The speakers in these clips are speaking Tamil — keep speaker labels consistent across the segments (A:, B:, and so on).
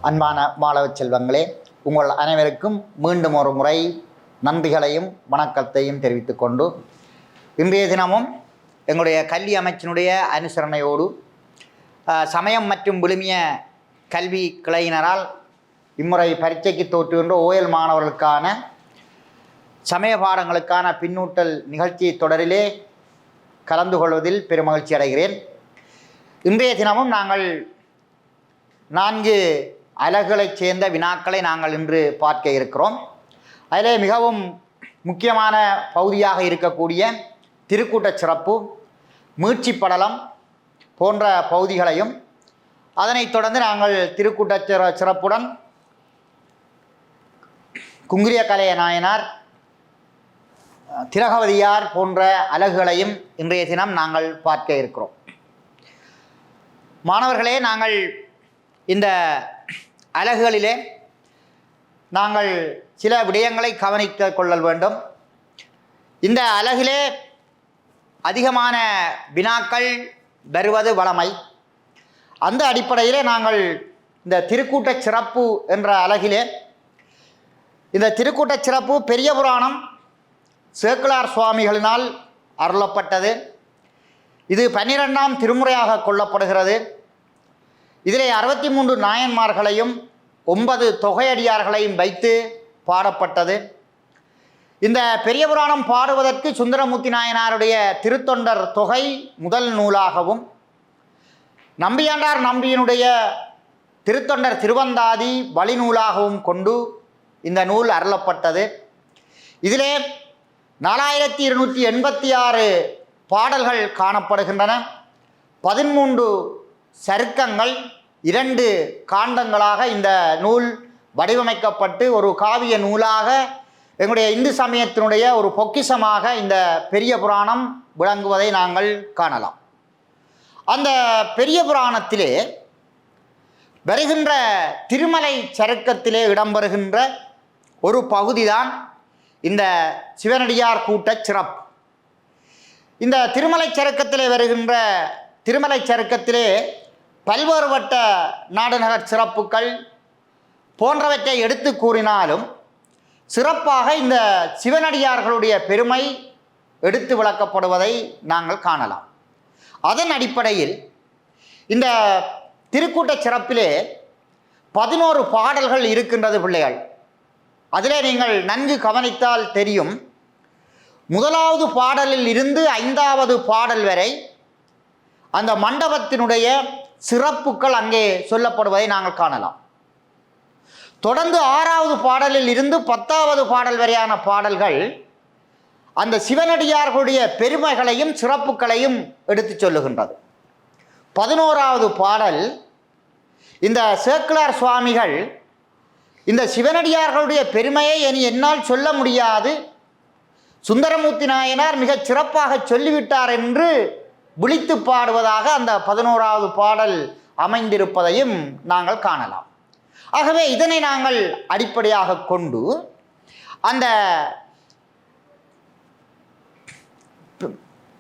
A: அன்பான மாணவ செல்வங்களே, உங்கள் அனைவருக்கும் மீண்டும் ஒரு முறை நன்றிகளையும் வணக்கத்தையும் தெரிவித்துக் கொண்டு இன்றைய தினமும் எங்களுடைய கல்வி அமைச்சினுடைய அனுசரணையோடு சமயம் மற்றும் விழுமிய கல்வி கிளையினரால் இம்முறை பரீட்சைக்கு தோற்றுகின்ற ஓயல் மாணவர்களுக்கான சமய பாடங்களுக்கான பின்னூட்டல் நிகழ்ச்சி தொடரிலே கலந்து கொள்வதில் பெருமகிழ்ச்சி அடைகிறேன். இன்றைய தினமும் நாங்கள் 4 அலகுகளைச் சேர்ந்த வினாக்களை நாங்கள் இன்று பார்க்க இருக்கிறோம். அதிலே மிகவும் முக்கியமான பகுதியாக இருக்கக்கூடிய திருக்கூட்டச் சிறப்பு, மீட்சி படலம் போன்ற பகுதிகளையும், அதனைத் தொடர்ந்து நாங்கள் திருக்கூட்டச் சிறப்புடன் குங்கிரிய கலைய நாயனார், திலகவதியார் போன்ற அலகுகளையும் இன்றைய தினம் நாங்கள் பார்க்க இருக்கிறோம். மாணவர்களே, நாங்கள் இந்த அலகுகளிலே நாங்கள் சில விடயங்களை கவனித்து கொள்ளல் வேண்டும். இந்த அலகிலே அதிகமான வினாக்கள் வருவது வழமை. அந்த அடிப்படையிலே நாங்கள் இந்த திருக்கூட்டச் சிறப்பு என்ற அலகிலே இந்த திருக்கூட்டச் சிறப்பு பெரிய புராணம் சேக்கிழார் சுவாமிகளினால் அருளப்பட்டது. இது 12ஆம் திருமுறையாக கொள்ளப்படுகிறது. இதிலே 63 நாயன்மார்களையும் 9 தொகையடியார்களையும் வைத்து பாடப்பட்டது. இந்த பெரிய புராணம் பாடுவதற்கு சுந்தரமூர்த்தி நாயனாருடைய திருத்தொண்டர் தொகை முதல் நூலாகவும், நம்பியாண்டார் நம்பியினுடைய திருத்தொண்டர் திருவந்தாதி வழிநூலாகவும் கொண்டு இந்த நூல் அருளப்பட்டது. இதிலே 4286 பாடல்கள் காணப்படுகின்றன. 13 சருக்கங்கள், 2 காண்டங்களாக இந்த நூல் வடிவமைக்கப்பட்டு ஒரு காவிய நூலாக எங்களுடைய இந்து சமயத்தினுடைய ஒரு பொக்கிஷமாக இந்த பெரிய புராணம் விளங்குவதை நாங்கள் காணலாம். அந்த பெரிய புராணத்திலே வருகின்ற திருமலை சருக்கத்திலே இடம்பெறுகின்ற ஒரு பகுதிதான் இந்த சிவனடியார் கூட்டச் சிறப்பு. இந்த திருமலை சருக்கத்திலே வருகின்ற திருமலை சருக்கத்திலே பல்வேறுபட்ட நாடுநகர் சிறப்புகள் போன்றவற்றை எடுத்து கூறினாலும் சிறப்பாக இந்த சிவனடியார்களுடைய பெருமை எடுத்து விளக்கப்படுவதை நாங்கள் காணலாம். அதன் அடிப்படையில் இந்த திருக்கூட்டச் சிறப்பிலே 11 பாடல்கள் இருக்கின்றது பிள்ளைகள். அதிலே நீங்கள் நன்கு கவனித்தால் தெரியும், முதலாவது பாடலில் இருந்து 5வது பாடல் வரை அந்த மண்டபத்தினுடைய சிறப்புகள் அங்கே சொல்லப்படுவதை நாங்கள் காணலாம். தொடர்ந்து 6வது பாடலில் இருந்து 10வது பாடல் வரையான பாடல்கள் அந்த சிவனடியார்களுடைய பெருமைகளையும் சிறப்புகளையும் எடுத்து சொல்லுகின்றது. 11வது பாடல் இந்த சேக்கிழார் சுவாமிகள் இந்த சிவனடியார்களுடைய பெருமையை இனி என்னால் சொல்ல முடியாது, சுந்தரமூர்த்தி நாயனார் மிகச் சிறப்பாக சொல்லிவிட்டார் என்று விழித்து பாடுவதாக அந்த 11வது பாடல் அமைந்திருப்பதையும் நாங்கள் காணலாம். ஆகவே இதனை நாங்கள் அடிப்படையாக கொண்டு அந்த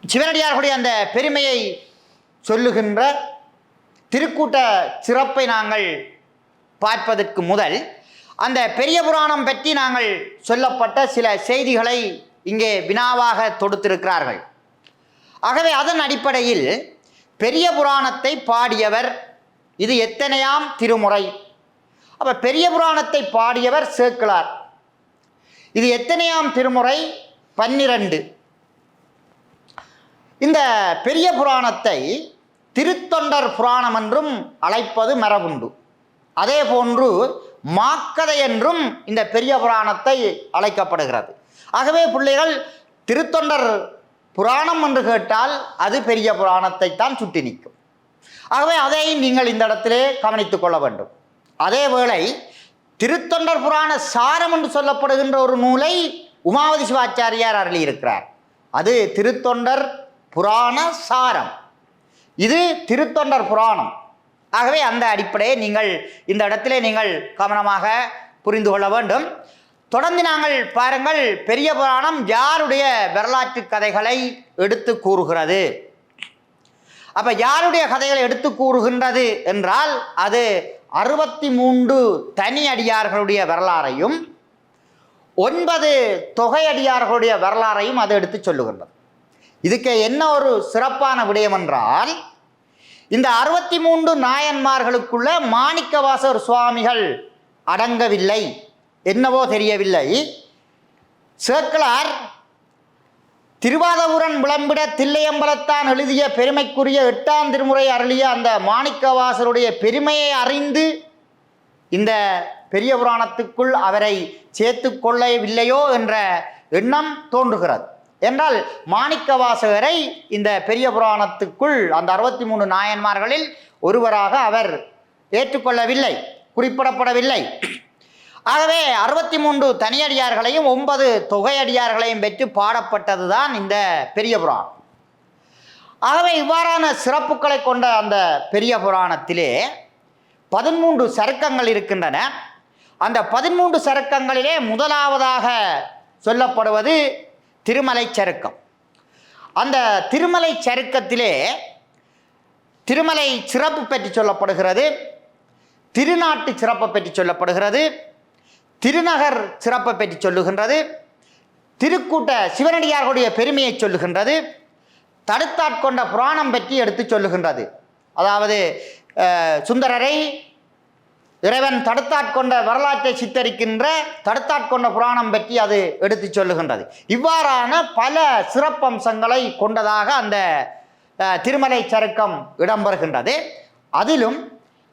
A: சிவனடியார்களுடைய அந்த பெருமையை சொல்லுகின்ற திருக்கூட்ட சிறப்பை நாங்கள் பார்ப்பதற்கு முதல் அந்த பெரிய புராணம் பற்றி நாங்கள் சொல்லப்பட்ட சில செய்திகளை இங்கே வினாவாக தொடுத்திருக்கிறார்கள். ஆகவே அதன் அடிப்படையில் பெரிய புராணத்தை பாடியவர் இது எத்தனையாம் திருமுறை? அப்போ பெரிய புராணத்தை பாடியவர் சேக்கிழார். இது எத்தனையாம் திருமுறை? 12. இந்த பெரிய புராணத்தை திருத்தொண்டர் புராணம் என்றும் அழைப்பது மரபுண்டு. அதே போன்று மாக்கதை என்றும் இந்த பெரிய புராணத்தை அழைக்கப்படுகிறது. ஆகவே பிள்ளைகள், திருத்தொண்டர் புராணம் என்று கேட்டால் அது பெரிய புராணத்தை தான் சுட்டி நிற்கும். ஆகவே அதை நீங்கள் இந்த இடத்திலே கவனித்துக் கொள்ள வேண்டும். அதேவேளை திருத்தொண்டர் புராண சாரம் என்று சொல்லப்படுகின்ற ஒரு நூலை உமாவதி சிவாச்சாரியார் அருளியிருக்கிறார். அது திருத்தொண்டர் புராண சாரம், இது திருத்தொண்டர் புராணம். ஆகவே அந்த அடிப்படையை நீங்கள் இந்த இடத்திலே நீங்கள் கவனமாக புரிந்து கொள்ள வேண்டும். தொடர்ந்து நாங்கள் பாருங்கள், பெரிய புராணம் யாருடைய வரலாற்று கதைகளை எடுத்து கூறுகிறது? அப்போ யாருடைய கதைகளை எடுத்து கூறுகின்றது என்றால் அது 63 தனி அடியார்களுடைய வரலாறையும் 9 தொகை அடியார்களுடைய வரலாறையும் அது எடுத்து சொல்லுகின்றது. இதுக்கு என்ன ஒரு சிறப்பான விடயம் என்றால், இந்த 63 நாயன்மார்களுக்குள்ள மாணிக்கவாசகர் சுவாமிகள் அடங்கவில்லை. என்னவோ தெரியவில்லை. சேக்கிழார் திருவாதபுரன் விளம்பிட தில்லையம்பலத்தான் எழுதிய பெருமைக்குரிய 8ஆம் திருமுறை அருளிய அந்த மாணிக்கவாசருடைய பெருமையை அறிந்து இந்த பெரிய புராணத்துக்குள் அவரை சேர்த்து கொள்ளவில்லையோ என்ற எண்ணம் தோன்றுகிறது. என்றால் மாணிக்கவாசகரை இந்த பெரிய புராணத்துக்குள் அந்த 63 நாயன்மார்களில் ஒருவராக அவர் ஏற்றுக்கொள்ளவில்லை, குறிப்பிடப்படவில்லை. ஆகவே 63 தனியடியார்களையும் 9 தொகையடியார்களையும் பெற்று பாடப்பட்டது தான் இந்த பெரிய புராணம். ஆகவே இவ்வாறான சிறப்புகளை கொண்ட அந்த பெரிய புராணத்திலே 13 சருக்கங்கள் இருக்கின்றன. அந்த 13 சருக்கங்களிலே முதலாவதாக சொல்லப்படுவது திருமலை சருக்கம். அந்த திருமலை சருக்கத்திலே திருமலை சிறப்பு பற்றி சொல்லப்படுகிறது, திருநாட்டு சிறப்பை பற்றி சொல்லப்படுகிறது, திருநகர் சிறப்பை பற்றி சொல்லுகின்றது, திருக்கூட்ட சிவனடியார்களுடைய பெருமையை சொல்லுகின்றது, தடுத்தாட்கொண்ட புராணம் பற்றி எடுத்து சொல்லுகின்றது. அதாவது சுந்தரரை இறைவன் தடுத்தாட்கொண்ட வரலாற்றை சித்தரிக்கின்ற தடுத்தாட்கொண்ட புராணம் பற்றி அது எடுத்து சொல்லுகின்றது. இவ்வாறான பல சிறப்பம்சங்களை கொண்டதாக அந்த திருமலை சருக்கம் இடம்பெறுகின்றது. அதிலும்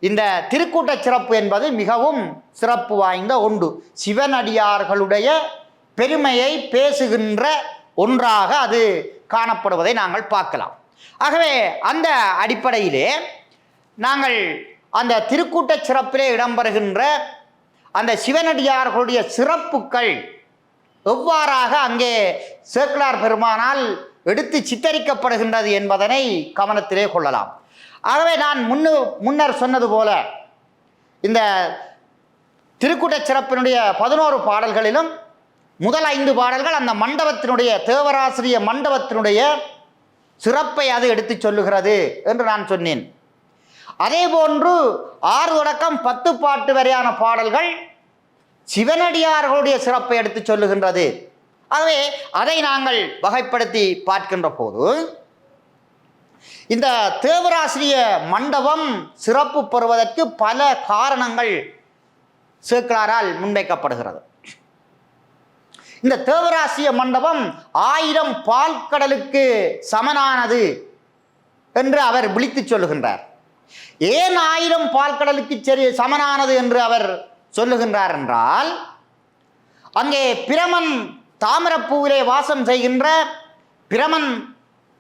A: இந்த திருக்கூட்ட சிறப்பு என்பது மிகவும் சிறப்பு வாய்ந்த ஒன்று. சிவனடியார்களுடைய பெருமையை பேசுகின்ற ஒன்றாக அது காணப்படுவதை நாங்கள் பார்க்கலாம். ஆகவே அந்த அடிப்படையிலே நாங்கள் அந்த திருக்கூட்ட சிறப்பிலே இடம்பெறுகின்ற அந்த சிவனடியார்களுடைய சிறப்புக்கள் எவ்வாறாக அங்கே சேக்கிழார் பெருமானால் எடுத்து சித்தரிக்கப்படுகின்றது என்பதனை கவனத்திலே கொள்ளலாம். ஆகவே நான் முன்னர் சொன்னது போல இந்த திருக்கூட்ட சிறப்பினுடைய 11 பாடல்களிலும் முதல் 5 பாடல்கள் அந்த மண்டபத்தினுடைய தேவராசிரிய மண்டபத்தினுடைய சிறப்பை அது எடுத்து சொல்லுகிறது என்று நான் சொன்னேன். அதே போன்று 6 தொடக்கம் 10 பாட்டு வரையான பாடல்கள் சிவனடியார்களுடைய சிறப்பை எடுத்து சொல்லுகின்றது. ஆகவே அதை நாங்கள் வகைப்படுத்தி பார்க்கின்ற போது இந்த தேவராசிரிய மண்டபம் சிறப்பு பெறுவதற்கு பல காரணங்கள் சேக்கிழாரால் முன்வைக்கப்படுகிறது. இந்த தேவராசிரிய மண்டபம் 1000 பால்கடலுக்கு சமனானது என்று அவர் விழித்து சொல்லுகின்றார். ஏன் 1000 பால்கடலுக்கு சமனானது என்று அவர் சொல்லுகின்றார் என்றால், அங்கே பிரமன் தாமிரப்பூவிலே வாசம் செய்கின்ற பிரமன்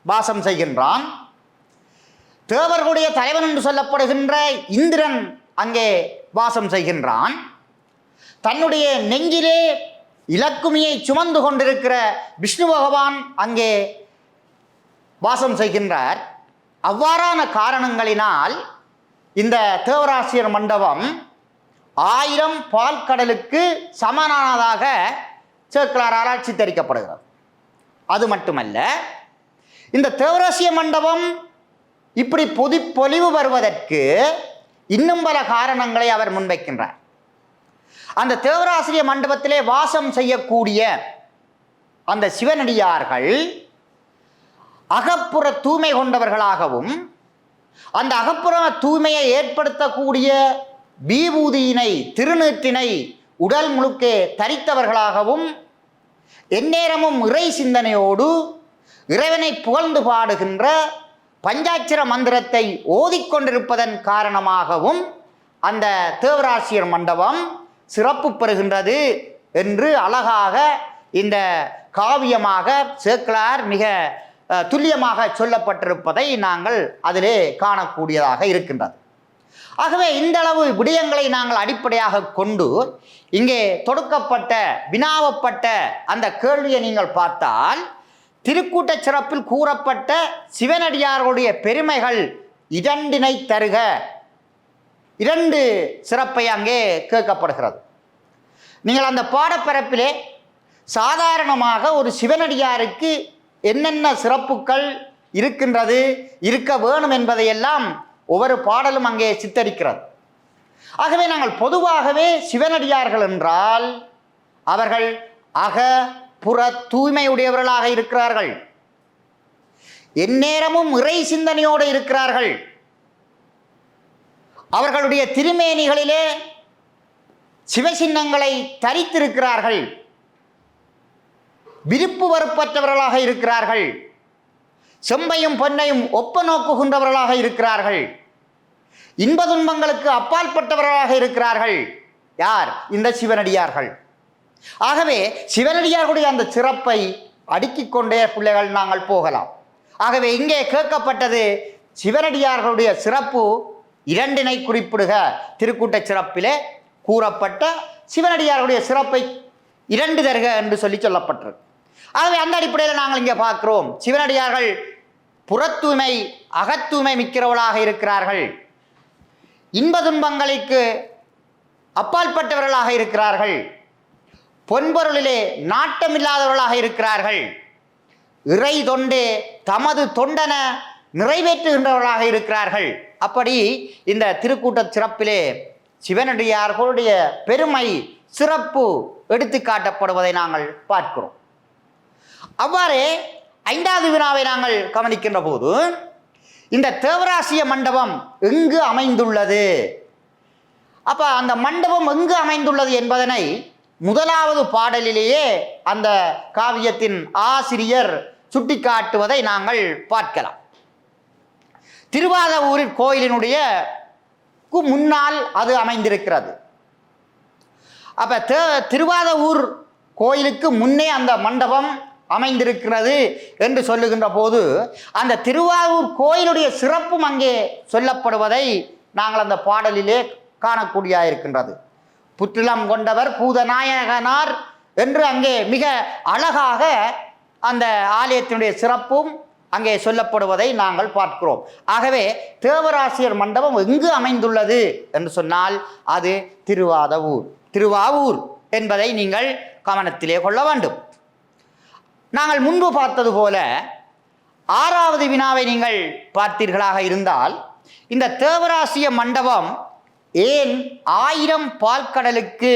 A: வாசம் செய்கின்றான். தேவர்களுடைய தலைவன் என்று சொல்லப்படுகின்ற இந்திரன் அங்கே வாசம் செய்கின்றான். தன்னுடைய நெஞ்சிலே இலக்குமியை சுமந்து கொண்டிருக்கிற விஷ்ணு பகவான் அங்கே வாசம் செய்கின்றார். அவ்வாறான காரணங்களினால் இந்த தேவராசிரியர் மண்டபம் 1000 பால்கடலுக்கு சமனானதாக சேக்கிழாரால் சித்தரிக்கப்படுகிறது. அது மட்டுமல்ல, இந்த தேவராசிய மண்டபம் இப்படி பொலிவு வருவதற்கு இன்னும் பல காரணங்களை அவர் முன்வைக்கின்றார். அந்த தேவராசிரிய மண்டபத்திலே வாசம் செய்யக்கூடிய அந்த சிவனடியார்கள் அகப்புற தூய்மை கொண்டவர்களாகவும், அந்த அகப்புற தூய்மையை ஏற்படுத்தக்கூடிய விபூதியினை திருநீற்றினை உடல் முழுக்கே தரித்தவர்களாகவும், எந்நேரமும் இறை சிந்தனையோடு இறைவனை புகழ்ந்து பாடுகின்ற பஞ்சாட்சர மந்திரத்தை ஓதிக்கொண்டிருப்பதன் காரணமாகவும் அந்த தேவராசிரியர் மண்டபம் சிறப்பு பெறுகின்றது என்று அழகாக இந்த காவியமாக சேக்கிழார் மிக துல்லியமாக சொல்லப்பட்டிருப்பதை நாங்கள் அதிலே காணக்கூடியதாக இருக்கின்றது. ஆகவே இந்த அளவு விடயங்களை நாங்கள் அடிப்படையாக கொண்டு இங்கே தொடுக்கப்பட்ட வினாவப்பட்ட அந்த கேள்வியை நீங்கள் பார்த்தால், திருக்கூட்ட சிறப்பில் கூறப்பட்ட சிவனடியார்களுடைய பெருமைகள் 2 தருக, 2 சிறப்பை அங்கே கேட்கப்படுகிறது. நீங்கள் அந்த பாடப்பரப்பிலே சாதாரணமாக ஒரு சிவனடியாருக்கு என்னென்ன சிறப்புகள் இருக்கின்றது, இருக்க வேணும் என்பதையெல்லாம் ஒவ்வொரு பாடலும் அங்கே சித்தரிக்கிறது. ஆகவே நாங்கள் பொதுவாகவே சிவனடியார்கள் என்றால் அவர்கள் அக புற தூய்மையுடையவர்களாக இருக்கிறார்கள், எந்நேரமும் இறை சிந்தனையோடு இருக்கிறார்கள். அவர்களுடைய திருமேனிகளிலே சிவசின்னங்களை தரித்திருக்கிறார்கள், விருப்பு வெறுப்பற்றவர்களாக இருக்கிறார்கள், செம்பையும் பொன்னையும் ஒப்ப நோக்குகின்றவர்களாக இருக்கிறார்கள், இன்ப துன்பங்களுக்கு அப்பாற்பட்டவர்களாக இருக்கிறார்கள். யார்? இந்த சிவனடியார்கள். ஆகவே சிவனடியார்களுடைய அந்த சிறப்பை அடுக்கிக் கொண்டே பிள்ளைகள் நாங்கள் போகலாம். ஆகவே இங்கே கேட்கப்பட்டது சிவனடியார்களுடைய சிறப்பு இரண்டினை குறிப்பிடுக. திருக்கூட்ட சிறப்பிலே கூறப்பட்ட சிவனடியார்களுடைய சிறப்பை இரண்டு தருக என்று சொல்லப்பட்டிருக்கு. ஆகவே அந்த அடிப்படையில் நாங்கள் இங்கே பார்க்கிறோம், சிவனடியார்கள் புறத்தூய்மை அகத்தூய்மை மிக்கிறவர்களாக இருக்கிறார்கள், இன்ப துன்பங்களுக்கு அப்பாற்பட்டவர்களாக இருக்கிறார்கள், பொன்பொருளிலே நாட்டமில்லாதவர்களாக இருக்கிறார்கள், இறை தொண்டே தமது தொண்டன நிறைவேற்றுகின்றவர்களாக இருக்கிறார்கள். அப்படி இந்த திருக்கூட்ட சிறப்பிலே சிவனடியார்களுடைய பெருமை சிறப்பு எடுத்து காட்டப்படுவதை நாங்கள் பார்க்கிறோம். அவ்வாறே ஐந்தாவது வினாவை நாங்கள் கவனிக்கின்ற போது, இந்த தேவராசிய மண்டபம் எங்கு அமைந்துள்ளது? அப்ப அந்த மண்டபம் எங்கு அமைந்துள்ளது என்பதனை முதலாவது பாடலிலேயே அந்த காவியத்தின் ஆசிரியர் சுட்டிக்காட்டுவதை நாங்கள் பார்க்கலாம். திருவாதவூரில் கோயிலினுடைய முன்னால் அது அமைந்திருக்கிறது. அப்ப திருவாதவூர் கோயிலுக்கு முன்னே அந்த மண்டபம் அமைந்திருக்கிறது என்று சொல்லுகின்ற போது, அந்த திருவாரூர் கோயிலுடைய சிறப்பும் அங்கே சொல்லப்படுவதை நாங்கள் அந்த பாடலிலே காணக்கூடிய இருக்கின்றது. புற்றிலம் கொண்டவர் பூதநாயகனார் என்று அங்கே மிக அழகாக அந்த ஆலயத்தினுடைய சிறப்பும் அங்கே சொல்லப்படுவதை நாங்கள் பார்க்கிறோம். ஆகவே தேவராசியர் மண்டபம் எங்கு அமைந்துள்ளது என்று சொன்னால் அது திருவாவூர் என்பதை நீங்கள் கவனத்திலே கொள்ள வேண்டும். நாங்கள் முன்பு பார்த்தது போல ஆறாவது வினாவை நீங்கள் பார்த்தீர்களாக இருந்தால், இந்த தேவராசிய மண்டபம் ஏன் 1000 பால்கடலுக்கு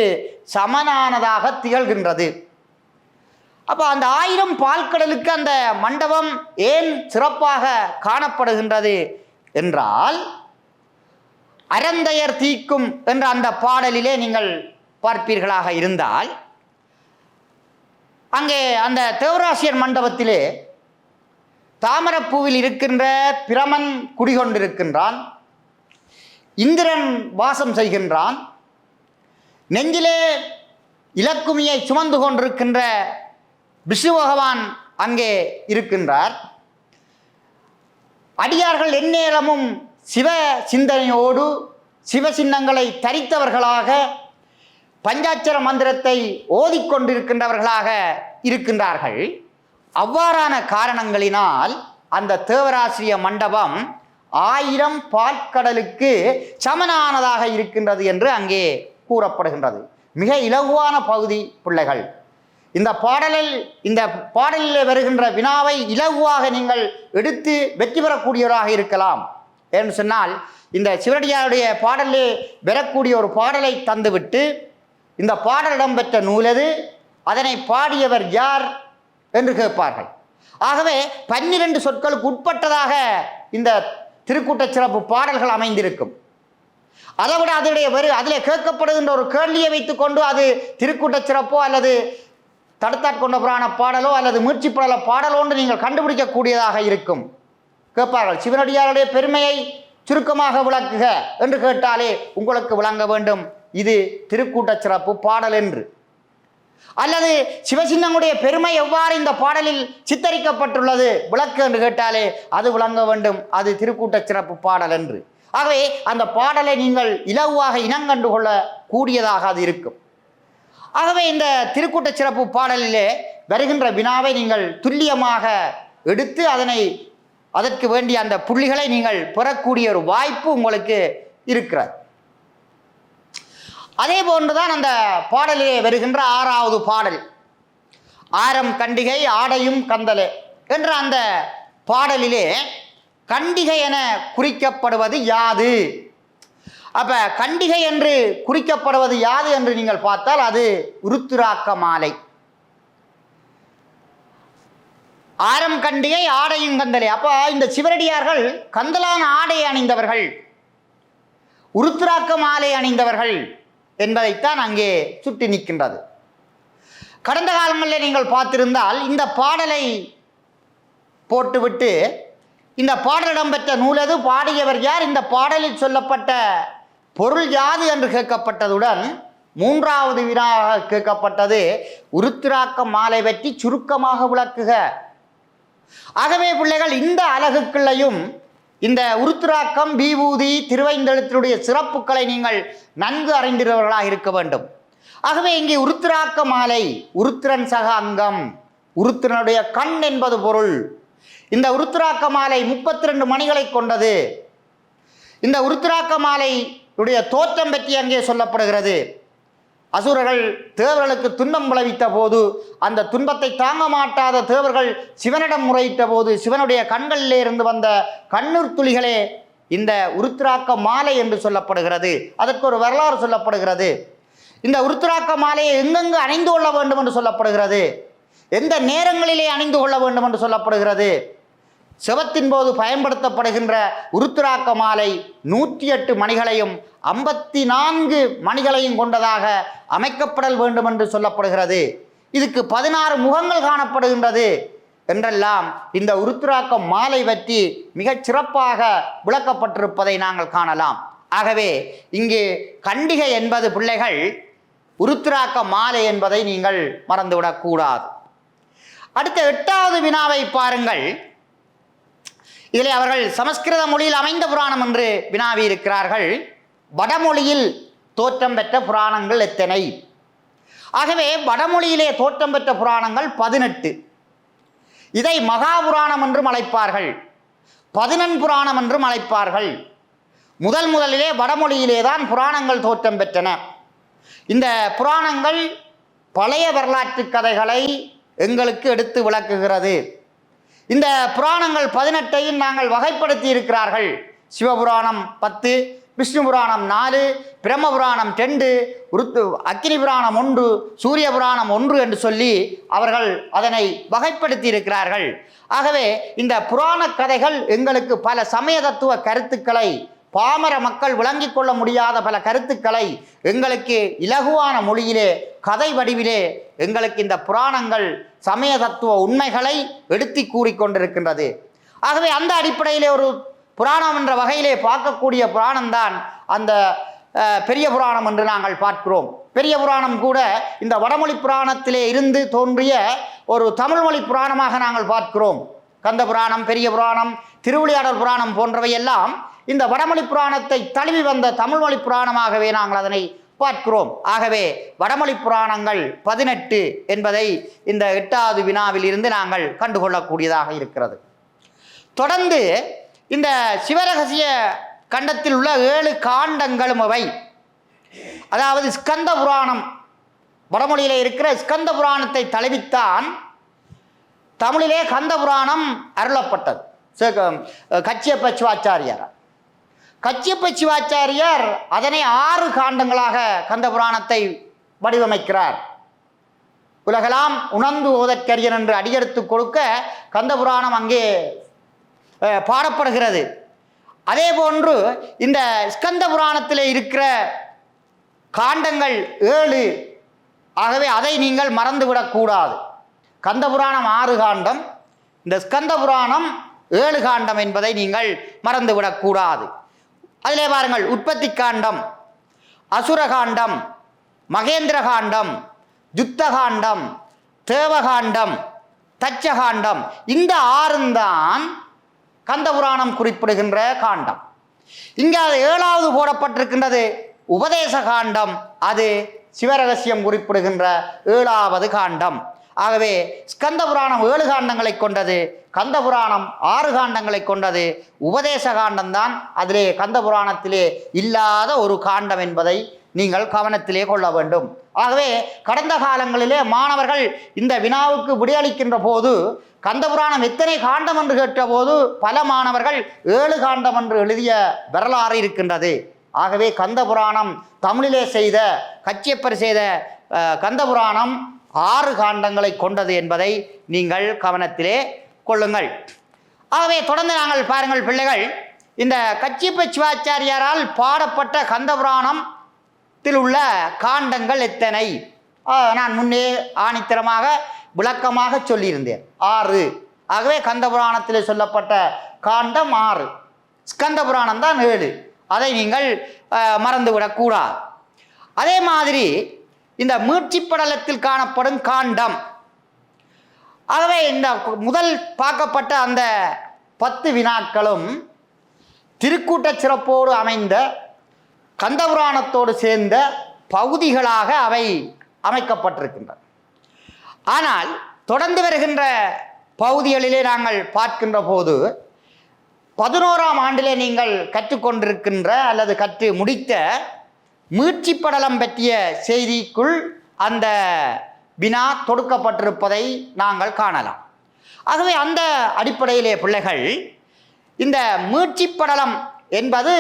A: சமனானதாக திகழ்கின்றது? அப்போ அந்த 1000 பால்கடலுக்கு அந்த மண்டபம் ஏன் சிறப்பாக காணப்படுகின்றது என்றால், அறந்தையர் தீக்கும் என்ற அந்த பாடலிலே நீங்கள் பார்ப்பீர்களாக இருந்தால், அங்கே அந்த தேவராசியர் மண்டபத்திலே தாமரப்பூவில் இருக்கின்ற பிரமன் குடிகொண்டிருக்கின்றான், இந்திரன் வாசம் செய்கின்றான், நெஞ்சிலே இலக்குமியை சுமந்து கொண்டிருக்கின்ற விஷ்ணு பகவான் அங்கே இருக்கின்றார். அடியார்கள் எந்நேரமும் சிவ சிந்தனையோடு சிவ சின்னங்களை தரித்தவர்களாக பஞ்சாட்சர மந்திரத்தை ஓதிக்கொண்டிருக்கின்றவர்களாக இருக்கின்றார்கள். அவ்வாறான காரணங்களினால் அந்த தேவராசிரிய மண்டபம் 1000 பால்கடலுக்கு சமனானதாக இருக்கின்றது என்று அங்கே கூறப்படுகின்றது. மிக இலகுவான பகுதி பிள்ளைகள். இந்த பாடலில் வருகின்ற வினாவை இலகுவாக நீங்கள் எடுத்து வெற்றி பெறக்கூடியவராக இருக்கலாம். என்று சொன்னால், இந்த சிவனடியாருடைய பாடலிலே வரக்கூடிய ஒரு பாடலை தந்துவிட்டு இந்த பாடல் இடம்பெற்ற நூலது, அதனை பாடியவர் யார் என்று கேட்பார்கள். ஆகவே 12 சொற்களுக்கு உட்பட்டதாக இந்த திருக்கூட்ட சிறப்பு பாடல்கள் அமைந்திருக்கும். அதை விட அதிலே கேட்கப்படுகின்ற ஒரு கேள்வியை வைத்துக்கொண்டு அது திருக்கூட்ட சிறப்போ அல்லது தடுத்தாட்கொண்ட புராண பாடலோ அல்லது மீட்சி படல பாடலோ என்று நீங்கள் கண்டுபிடிக்கக்கூடியதாக இருக்கும். கேட்பார்கள், சிவனடியாருடைய பெருமையை சுருக்கமாக விளக்குக என்று கேட்டாலே உங்களுக்கு விளங்க வேண்டும் இது திருக்கூட்ட சிறப்பு பாடல் என்று. அல்லது சிவசின்னங்களுடைய பெருமை எவ்வாறு இந்த பாடலில் சித்தரிக்கப்பட்டுள்ளது விளக்கு என்று கேட்டாலே அது விளங்க வேண்டும் அது திருக்கூட்ட சிறப்பு பாடல் என்று. ஆகவே அந்த பாடலை நீங்கள் இலகுவாக இனங்கண்டு கொள்ள கூடியதாக அது இருக்கும். ஆகவே இந்த திருக்கூட்ட சிறப்பு பாடலிலே வருகின்ற வினாவை நீங்கள் துல்லியமாக எடுத்து அதற்கு வேண்டிய அந்த புள்ளிகளை நீங்கள் பெறக்கூடிய ஒரு வாய்ப்பு உங்களுக்கு இருக்கிறது. அதே போன்றுதான் அந்த பாடலிலே வருகின்ற 6வது பாடல், ஆரம் கண்டிகை ஆடையும் கந்தலே என்ற அந்த பாடலிலே கண்டிகை என குறிக்கப்படுவது யாது? அப்ப கண்டிகை என்று குறிக்கப்படுவது யாது என்று நீங்கள் பார்த்தால் அது உருத்திராக்க மாலை. ஆரம் கண்டிகை ஆடையும் கந்தலை. அப்ப இந்த சிவனடியார்கள் கந்தலான ஆடை அணிந்தவர்கள், உருத்திராக்க மாலை அணிந்தவர்கள் என்பதைத்தான் அங்கே சுட்டி நிற்கின்றது. கடந்த காலங்களில் நீங்கள் பார்த்திருந்தால் இந்த பாடலை போட்டுவிட்டு இந்த பாடல் இடம்பெற்ற நூலது, பாடியவர் யார், இந்த பாடலில் சொல்லப்பட்ட பொருள் யாது என்று கேட்கப்பட்டதுடன் மூன்றாவது வினாவாக கேட்கப்பட்டது உருத்திராக்க மாலை பற்றி சுருக்கமாக விளக்குக. ஆகவே பிள்ளைகள், இந்த அலகுக்குள்ளையும் இந்த உருத்திராக்கம், விபூதி, திருவைந்தெழுத்தினுடைய சிறப்புகளை நீங்கள் நன்கு அறிந்திருவர்களாக இருக்க வேண்டும். ஆகவே இங்கே உருத்திராக்க மாலை, உருத்திரன் சக அங்கம், உருத்திரனுடைய கண் என்பது பொருள். இந்த உருத்திராக்க மாலை 32 மணிகளை கொண்டது. இந்த உருத்திராக்க மாலையுடைய தோற்றம் பற்றி அங்கே சொல்லப்படுகிறது. அசுரர்கள் தேவர்களுக்கு துன்பம் விளைவித்த போது அந்த துன்பத்தை தாங்க மாட்டாத தேவர்கள் சிவனிடம் முறையிட்ட போது சிவனுடைய கண்களிலே இருந்து வந்த கண்ணீர் துளிகளே இந்த உருத்திராக்க மாலை என்று சொல்லப்படுகிறது. அதற்கு ஒரு வரலாறு சொல்லப்படுகிறது. இந்த உருத்திராக்க மாலையை எங்கெங்கு அணிந்து கொள்ள வேண்டும் என்று சொல்லப்படுகிறது, எந்த நேரங்களிலே அணிந்து கொள்ள வேண்டும் என்று சொல்லப்படுகிறது. சிவத்தின் போது பயன்படுத்தப்படுகின்ற உருத்திராக்க மாலை 108 மணிகளையும் 54 மணிகளையும் கொண்டதாக அமைக்கப்படல் வேண்டும் என்று சொல்லப்படுகிறது. இதுக்கு 16 முகங்கள் காணப்படுகின்றது என்றெல்லாம் இந்த உருத்திராக்க மாலை பற்றி மிகச் சிறப்பாக விளக்கப்பட்டிருப்பதை நாங்கள் காணலாம். ஆகவே இங்கே கண்டிகை என்பது பிள்ளைகள் உருத்திராக்க மாலை என்பதை நீங்கள் மறந்துவிடக்கூடாது. அடுத்த 8வது வினாவை பாருங்கள். இதில் அவர்கள் சமஸ்கிருத மொழியில் அமைந்த புராணம் என்று வினாவி இருக்கிறார்கள். வடமொழியில் தோற்றம் பெற்ற புராணங்கள் எத்தனை? ஆகவே வடமொழியிலே தோற்றம் பெற்ற புராணங்கள் 18. இதை மகாபுராணம் என்றும் அழைப்பார்கள், 11 புராணம் என்றும் அழைப்பார்கள். முதலிலே வடமொழியிலே தான் புராணங்கள் தோற்றம் பெற்றன. இந்த புராணங்கள் பழைய வரலாற்று கதைகளை எங்களுக்கு எடுத்து விளக்குகிறது. இந்த புராணங்கள் 18ஐயும் நாங்கள் வகைப்படுத்தி இருக்கிறார்கள். சிவபுராணம் 10, விஷ்ணு புராணம் 4, பிரம்ம புராணம் 2, அக்கினி புராணம் 1, சூரிய புராணம் 1 என்று சொல்லி அவர்கள் அதனை வகைப்படுத்தி இருக்கிறார்கள். ஆகவே இந்த புராண கதைகள் எங்களுக்கு பல சமய தத்துவ கருத்துக்களை, பாமர மக்கள் விளங்கிக் கொள்ள முடியாத பல கருத்துக்களை எங்களுக்கு இலகுவான மொழியிலே, கதை வடிவிலே எங்களுக்கு இந்த புராணங்கள் சமய தத்துவ உண்மைகளை எடுத்து கூறிக்கொண்டிருக்கின்றது. ஆகவே அந்த அடிப்படையிலே ஒரு புராணம் என்ற வகையிலே பார்க்கக்கூடிய புராணம்தான் அந்த பெரிய புராணம் என்று நாங்கள் பார்க்கிறோம். பெரிய புராணம் கூட இந்த வடமொழி புராணத்திலே இருந்து தோன்றிய ஒரு தமிழ்மொழி புராணமாக நாங்கள் பார்க்கிறோம். கந்த புராணம், பெரிய புராணம், திருவிளையாடல் புராணம் போன்றவை எல்லாம் இந்த வடமொழி புராணத்தை தழுவி வந்த தமிழ்மொழி புராணமாகவே நாங்கள் அதனை பார்க்கிறோம். ஆகவே வடமொழி புராணங்கள் 18 என்பதை இந்த 8வது வினாவில் இருந்து நாங்கள் கண்டுகொள்ளக்கூடியதாக இருக்கிறது. தொடர்ந்து இந்த சிவரகசிய கண்டத்தில் உள்ள 7 காண்டங்களும் அவை, அதாவது ஸ்கந்த புராணம், வடமொழியிலே இருக்கிற ஸ்கந்த புராணத்தை தழுவித்தான் தமிழிலே கந்த புராணம் அருளப்பட்டது. கச்சியப்ப சிவாச்சாரியார் கச்சியப்ப சிவாச்சாரியார் அதனை 6 காண்டங்களாக கந்த புராணத்தை வடிவமைக்கிறார். உலகெல்லாம் உணர்ந்து ஓதற்கரியன் என்று அடியெடுத்து கொடுக்க கந்த புராணம் அங்கே பாடப்படுகிறது. அதே போன்று இந்த ஸ்கந்த புராணத்தில் இருக்கிற காண்டங்கள் 7. ஆகவே அதை நீங்கள் மறந்துவிடக்கூடாது. கந்த புராணம் 6 காண்டம், இந்த ஸ்கந்த புராணம் 7 காண்டம் என்பதை நீங்கள் மறந்துவிடக்கூடாது. அதிலே பாருங்கள், உற்பத்தி காண்டம், அசுரகாண்டம், மகேந்திர காண்டம், யுத்த காண்டம், தேவகாண்டம், தச்சகாண்டம், இந்த 6 தான் கந்த புராணம் குறிப்பிடுகின்ற காண்டம். இங்கே அது 7வது போடப்பட்டிருக்கின்றது உபதேச காண்டம், அது சிவரகசியம் குறிப்பிடுகின்ற 7வது காண்டம். ஆகவே ஸ்கந்த புராணம் 7 காண்டங்களை கொண்டது, கந்த புராணம் 6 காண்டங்களை கொண்டது. உபதேச காண்டம்தான் அதிலே கந்த புராணத்திலே இல்லாத ஒரு காண்டம் என்பதை நீங்கள் கவனத்திலே கொள்ள வேண்டும். ஆகவே கடந்த காலங்களிலே மாணவர்கள் இந்த வினாவுக்கு விடையளிக்கின்ற போது கந்த புராணம் எத்தனை காண்டம் என்று கேட்ட போது பல மாணவர்கள் 7 காண்டம் என்று எழுதிய வரலாறு இருக்கின்றது. ஆகவே கந்த புராணம் தமிழிலே செய்த கச்சியப்பர் செய்த கந்த புராணம் 6 காண்டங்களை கொண்டது என்பதை நீங்கள் கவனத்திலே கொள்ளுங்கள். ஆகவே தொடர்ந்து நாங்கள் பாருங்கள் பிள்ளைகள், இந்த கச்சியப்ப சிவாச்சாரியாரால் பாடப்பட்ட கந்த புராணத்தில் உள்ள காண்டங்கள் எத்தனை? நான் முன்னே ஆணித்தரமாக விளக்கமாக சொல்லியிருந்தேன் 6. ஆகவே கந்த புராணத்தில் சொல்லப்பட்ட காண்டம் 6, ஸ்கந்த புராணம் தான் 7. அதை நீங்கள் மறந்துவிடக்கூடாது. அதே மாதிரி இந்த மீட்சி படலத்தில் காணப்படும் காண்டம், ஆகவே இந்த முதல் பார்க்கப்பட்ட அந்த 10 வினாக்களும் திருக்கூட்ட சிறப்போடு அமைந்த கந்தபுராணத்தோடு சேர்ந்த பகுதிகளாக அவை அமைக்கப்பட்டிருக்கின்றன. ஆனால் தொடர்ந்து வருகின்ற பகுதிகளிலே நாங்கள் பார்க்கின்ற போது 11ஆம் ஆண்டிலே நீங்கள் கற்றுக்கொண்டிருக்கின்ற அல்லது கற்று முடித்த மீட்சி படலம் பற்றிய செய்திக்குள் அந்த வினா தொடுக்கப்பட்டிருப்பதை நாங்கள் காணலாம். ஆகவே அந்த அடிப்படையிலே பிள்ளைகள், இந்த மீட்சி படலம் என்பது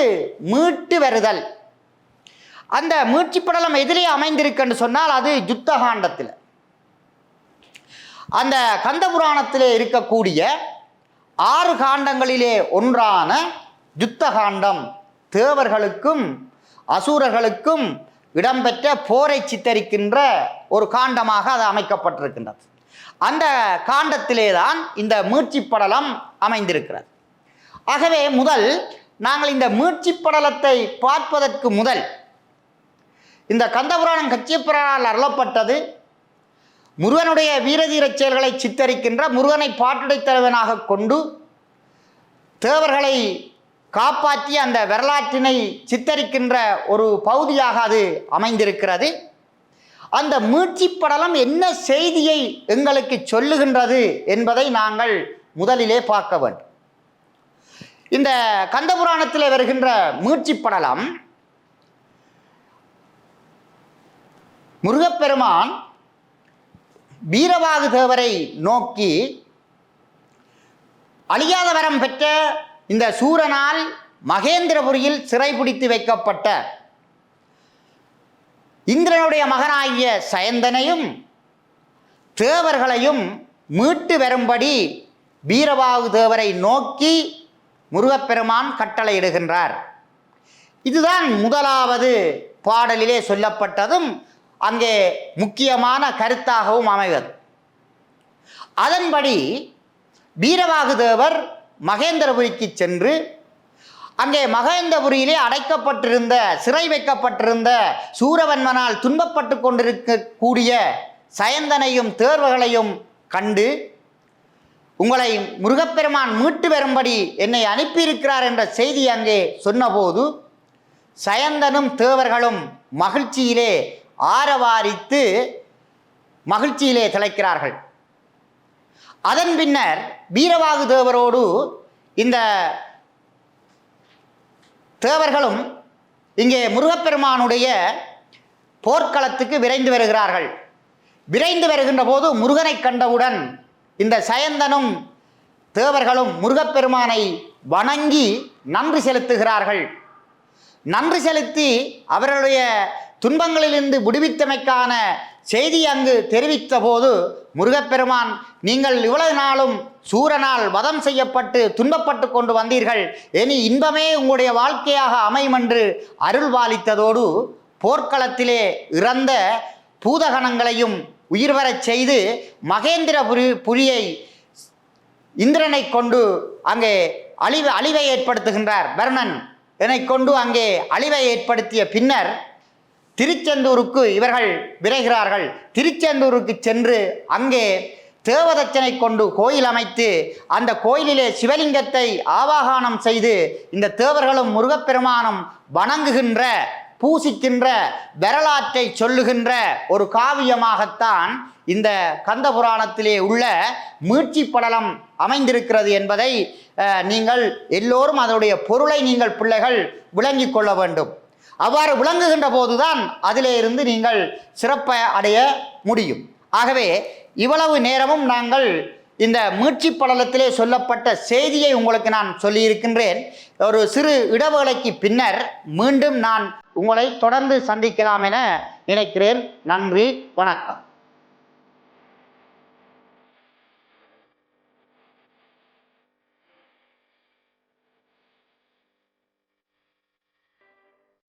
A: மீட்டு வருதல். அந்த மீட்சி படலம் எதிரே அமைந்திருக்குன்னு சொன்னால் அது யுத்த காண்டத்தில், அந்த கந்த புராணத்திலே இருக்கக்கூடிய 6 காண்டங்களிலே ஒன்றான யுத்த காண்டம் தேவர்களுக்கும் அசுரர்களுக்கும் இடம்பெற்ற போரை சித்தரிக்கின்ற ஒரு காண்டமாக அது அமைக்கப்பட்டிருக்கின்றது. அந்த காண்டத்திலே தான் இந்த மீட்சி படலம் அமைந்திருக்கிறது. ஆகவே முதல் நாங்கள் இந்த மீட்சி படலத்தை பார்ப்பதற்கு முதல், இந்த கந்தபுராணம் கச்சியப்பரால் அருளப்பட்டது முருகனுடைய வீரதீர செயல்களை சித்தரிக்கின்ற, முருகனை பாட்டுடை தலைவனாக கொண்டு தேவர்களை காப்பாற்றி அந்த வரலாற்றினை சித்தரிக்கின்ற ஒரு பகுதியாக அது அமைந்திருக்கிறது. அந்த மீட்சி படலம் என்ன செய்தியை எங்களுக்கு சொல்லுகின்றது என்பதை நாங்கள் முதலிலே பார்க்க வேண்டும். இந்த கந்தபுராணத்தில் வருகின்ற மீட்சி படலம், முருகப்பெருமான் வீரவாகு தேவரை நோக்கி அழியாத வரம் பெற்ற இந்த சூரனால் மகேந்திரபுரியில் சிறைபிடித்து வைக்கப்பட்ட இந்திரனுடைய மகனாகிய சயந்தனையும் தேவர்களையும் மீட்டு வரும்படி வீரவாகு தேவரை நோக்கி முருகப்பெருமான் கட்டளையிடுகின்றார். இதுதான் முதலாவது பாடலிலே சொல்லப்பட்டதும் அங்கே முக்கியமான கருத்தாகவும் அமைவது. அதன்படி வீரவாகு தேவர் மகேந்திரபுரிக்கு சென்று அங்கே மகேந்திரபுரியிலே அடைக்கப்பட்டிருந்த, சிறை வைக்கப்பட்டிருந்த சூரவன்மனால் துன்பப்பட்டு கொண்டிருக்கக்கூடிய சயந்தனையும் தேர்வுகளையும் கண்டு, உங்களை முருகப்பெருமான் மீட்டு வரும்படி என்னை அனுப்பியிருக்கிறார் என்ற செய்தி அங்கே சொன்னபோது சயந்தனும் தேவர்களும் மகிழ்ச்சியிலே ஆரவாரித்து மகிழ்ச்சியிலே திளைக்கிறார்கள். அதன் பின்னர் வீரவாகு தேவரோடு இந்த தேவர்களும் இங்கே முருகப்பெருமானுடைய போர்க்களத்துக்கு விரைந்து வருகிறார்கள். விரைந்து வருகின்ற போது முருகனை கண்டவுடன் இந்த சயந்தனும் தேவர்களும் முருகப்பெருமானை வணங்கி நன்றி செலுத்துகிறார்கள். நன்றி செலுத்தி அவர்களுடைய துன்பங்களிலிருந்து விடுவித்தமைக்கான செய்தி அங்கு தெரிவித்த போது முருகப்பெருமான், நீங்கள் இவ்வளவு நாளும் சூரனால் வதம் செய்யப்பட்டு துன்பப்பட்டு கொண்டு வந்தீர்கள், இனி இன்பமே உங்களுடைய வாழ்க்கையாக அமையும் என்று அருள்பாலித்ததோடு போர்க்களத்திலே இறந்த பூதகணங்களையும் உயிர் வரச் செய்து மகேந்திரபுரியை இந்திரனை கொண்டு அங்கே அழிவை ஏற்படுத்துகின்றார். வர்ணன் என்னை கொண்டு அங்கே அழிவை ஏற்படுத்திய பின்னர் திருச்செந்தூருக்கு இவர்கள் விரைகிறார்கள். திருச்செந்தூருக்கு சென்று அங்கே தேவதச்சனை கொண்டு கோயில் அமைத்து அந்த கோயிலிலே சிவலிங்கத்தை ஆவாகனம் செய்து இந்த தேவர்களும் முருகப்பெருமானும் வணங்குகின்ற, பூசிக்கின்ற வரலாற்றை சொல்லுகின்ற ஒரு காவியமாகத்தான் இந்த கந்த புராணத்திலே உள்ள மீட்சி படலம் அமைந்திருக்கிறது என்பதை நீங்கள் எல்லோரும் அதனுடைய பொருளை நீங்கள் பிள்ளைகள் விளங்கிக் கொள்ள வேண்டும். அவ்வாறு விளங்குகின்ற போதுதான் அதிலே இருந்து நீங்கள் சிறப்பை அடைய முடியும். ஆகவே இவ்வளவு நேரமும் நாங்கள் இந்த மீட்சி படலத்திலே சொல்லப்பட்ட செய்தியை உங்களுக்கு நான் சொல்லியிருக்கின்றேன். ஒரு சிறு இடைவேளைக்கு பின்னர் மீண்டும் நான் உங்களை தொடர்ந்து சந்திக்கலாம் என நினைக்கிறேன். நன்றி, வணக்கம்.